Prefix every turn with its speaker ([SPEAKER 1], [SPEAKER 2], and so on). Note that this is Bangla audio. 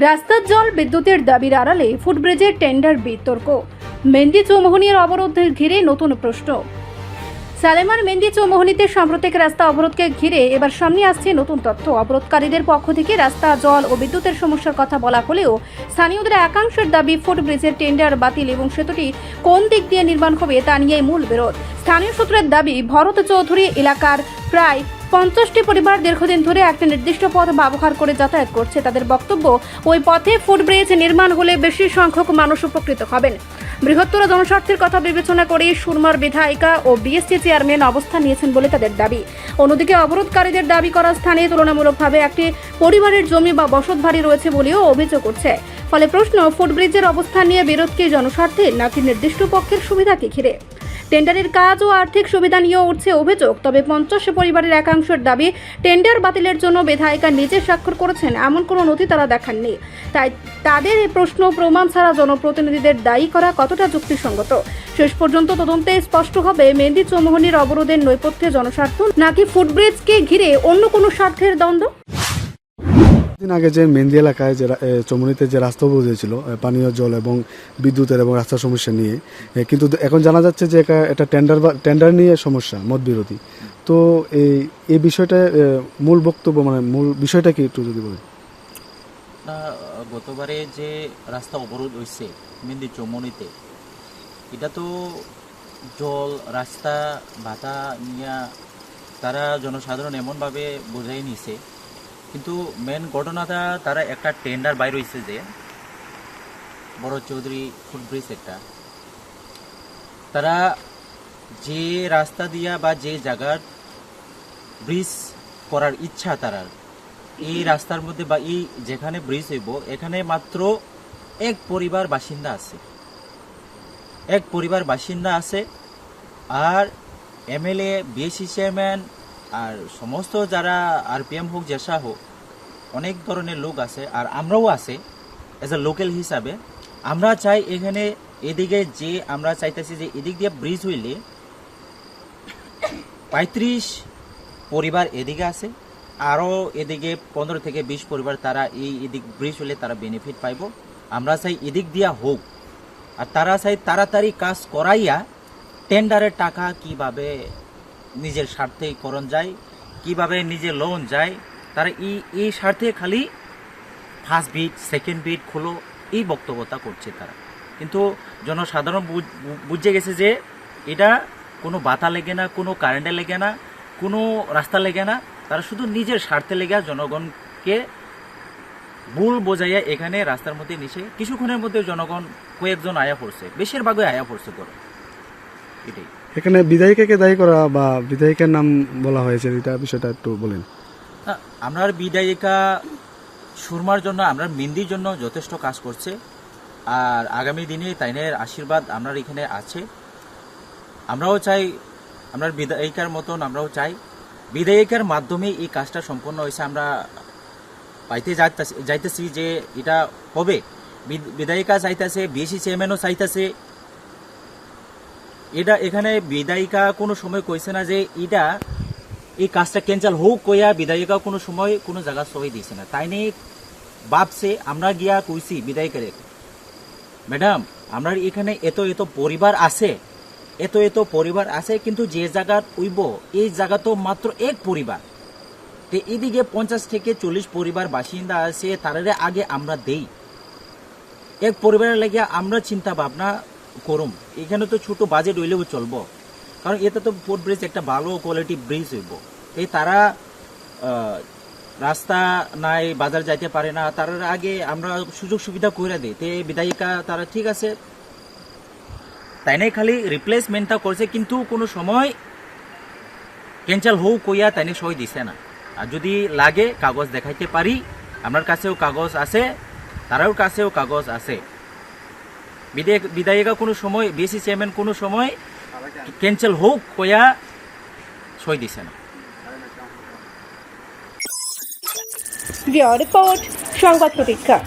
[SPEAKER 1] রাস্তার জল বিদ্যুতের দাবির আড়ালে ফুটব্রিজের টেন্ডার বিতর্ক। মেন্দি চৌমোহনীর অবরোধের ঘিরে নতুন প্রশ্ন। সালেমার মেন্দি চৌমোহনীতে সাম্প্রতিক রাস্তা অবরোধকে ঘিরে এবার সামনে আসছে নতুন তথ্য। অবরোধকারীদের পক্ষ থেকে রাস্তা, জল ও বিদ্যুতের সমস্যার কথা বলা হলেও স্থানীয়দের একাংশের দাবি ফুটব্রিজের টেন্ডার বাতিল এবং সেতুটি কোন দিক দিয়ে নির্মাণ হবে তা নিয়ে মূল বিরোধ। স্থানীয় সূত্রের দাবি, ভরত চৌধুরী এলাকার প্রায় 50টি পরিবার দীর্ঘদিন ধরে একটা নির্দিষ্ট পথ ব্যবহার করে যাতায়াত করছে। তাদের বক্তব্য, ওই পথে ফুটব্রিজ নির্মাণ হলে বেশি সংখ্যক মানুষ উপকৃত হবেন। বৃহত্তর জনস্বার্থের কথা বিবেচনা করে সুরমার বিধায়িকা ও বিএসসি চেয়ারম্যান অবস্থান নিয়েছেন বলে তাদের দাবি। অন্যদিকে অবরোধকারীদের দাবি করা স্থানে তুলনামূলকভাবে একটি পরিবারের জমি বা বসতবাড়ি রয়েছে বলেও অভিযোগ করছে। ফলে প্রশ্ন, ফুটব্রিজের অবস্থান নিয়ে বিরোধ কি জনস্বার্থের নাকি নির্দিষ্ট পক্ষের সুবিধাকে ঘিরে? টেন্ডারের কাজ ও আর্থিক সুবিধা নিয়েও উঠছে অভিযোগ। তবে 50 পরিবারের একাংশের দাবি, টেন্ডার বাতিলের জন্য বিধায়িকা নিজে স্বাক্ষর করেছেন এমন কোনো নথি তারা দেখাননি। তাই তাদের এই প্রশ্ন প্রমাণ ছাড়া জনপ্রতিনিধিদের দায়ী করা কতটা যুক্তিসঙ্গত? শেষ পর্যন্ত তদন্তে স্পষ্ট হবে মেন্দি চৌমোহনীর অবরোধের নৈপথ্যে জনস্বার্থ নাকি ফুটব্রিজকে ঘিরে অন্য কোনো স্বার্থের দ্বন্দ্ব।
[SPEAKER 2] দিন আগে যে মেন্দি এলাকায় যে চৌমোহনীতে যে রাস্তা অবরোধ হয়েছিল পানীয় জল এবং বিদ্যুতের এবং রাস্তার সমস্যা নিয়ে, কিন্তু এখন জানা যাচ্ছে যে এটা টেন্ডার নিয়ে সমস্যা, মত বিরোধী। তো এই বিষয়টা মূল বক্তব্য, মানে মূল বিষয়টা কি একটু যদি বলেন।
[SPEAKER 3] গতবারে যে রাস্তা অবরোধ হয়েছে মেন্দি চৌমোহনীতে, এটা তো জল, রাস্তা, ভাতা নিয়ে তারা জনসাধারণ এমনভাবে বোঝাই নিছে, কিন্তু মেন ঘটনাটা তারা একটা টেন্ডার বাইর হয়েছে যে বড় চৌধুরী ফুটব্রিজ, একটা তারা যে রাস্তা দিয়া বা যে জায়গার ব্রিজ করার ইচ্ছা তারার, এই রাস্তার মধ্যে বা এই যেখানে ব্রিজ হইব এখানে মাত্র এক পরিবার বাসিন্দা আছে, এক পরিবার বাসিন্দা আছে। আর এমএলএ, বিএসসি চেয়ারম্যান আর সমস্ত যারা আরপিএম হোক, জেসা হোক, অনেক ধরনের লোক আছে। আর আমরাও আছে এজ এ লোকাল হিসাবে। আমরা চাই এখানে এদিকে যে আমরা চাইতেছি যে এদিক দিয়ে ব্রিজ হইলে 35 পরিবার এদিকে আছে, আরও এদিকে 15 থেকে 20 পরিবার তারা এদিক ব্রিজ হলে তারা বেনিফিট পাইব। আমরা চাই এদিক দিয়া হোক, আর তারা চাই তাড়াতাড়ি কাজ করাইয়া টেন্ডারের টাকা কিভাবে নিজের স্বার্থে করণ যায়, কিভাবে নিজে লোন যায়, তারা এই স্বার্থে খালি ফার্স্ট বিট, সেকেন্ড বিট খোলো, এই বক্তব্যতা করছে তারা। কিন্তু জনসাধারণ বুঝে গেছে যে এটা কোনো বাতা লেগে না, কোনো কারেন্টে লেগে না, কোনো রাস্তা লেগে না, তারা শুধু নিজের স্বার্থে লেগে জনগণকে ভুল বোঝাইয়া এখানে রাস্তার মধ্যে নিচে কিছুক্ষণের মধ্যে জনগণ কয়েকজন আয়া পড়ছে, বেশিরভাগই আয়া পড়ছে করে। এটাই
[SPEAKER 2] এখানে বিধায়িকাকে দায়ী করা বা বিধায়িকার নাম বলা হয়েছে, এটা বিষয়টা একটু বলেন।
[SPEAKER 3] আমরা বিধায়িকা সুরমার জন্য, আমরা মেন্দির জন্য যথেষ্ট কাজ করছে। আর আগামী দিনে তাইনের আশীর্বাদ আমরা এখানে আছে। আমরাও চাই, আমরা বিধায়িকার মতন আমরাও চাই বিধায়িকার মাধ্যমে এই কাজটা সম্পন্ন হয়েছে। আমরা পাইতে যাইতেছি যে এটা হবে। বিধায়িকা চাইতেছে, বিএসসি চেয়ারম্যানও চাইতেছে। এটা এখানে বিধায়িকা কোনো সময় কইছে না যে এটা এই কাজটা ক্যান্সেল হোক, কইয়া বিধায়িকা কোনো সময় কোনো জায়গা সই দিয়েছে না। তাই নিয়ে ভাবছে, আমরা গিয়া কইছি বিধায়িকারে, ম্যাডাম আমরা এখানে এত এত পরিবার আছে, এত এত পরিবার আছে, কিন্তু যে জায়গা উইব এই জায়গা তো মাত্র এক পরিবার। তো এদিকে 50 থেকে 40 পরিবার বাসিন্দা আছে, তাদের আগে আমরা দেই। এক পরিবারের লাগে আমরা চিন্তা ভাবনা করুম। এখানে তো ছোট বাজেট হইলেও চলবো, কারণ এটা তো ফুটব্রিজ একটা ভালো কোয়ালিটি ব্রিজ হইব। এই তারা রাস্তা নাই, বাজার যাইতে পারে না, তার আগে আমরা সুযোগ সুবিধা করে দিই। তে বিধায়িকা তারা ঠিক আছে, তাই নাই খালি রিপ্লেসমেন্টটা করছে, কিন্তু কোনো সময় ক্যান্সেল হোক কইয়া তাই সই দিছে না। আর যদি লাগে কাগজ দেখাইতে পারি, আমার কাছেও কাগজ আছে, তারাও কাছেও কাগজ আছে। বিধায়িকা কোনো সময়, বিএসসি চেয়ারম্যান কোনো সময় ক্যান্সেল হোক কইয়া সই দিছে না।
[SPEAKER 1] রিপোর্ট, সংবাদ প্রতীক্ষা।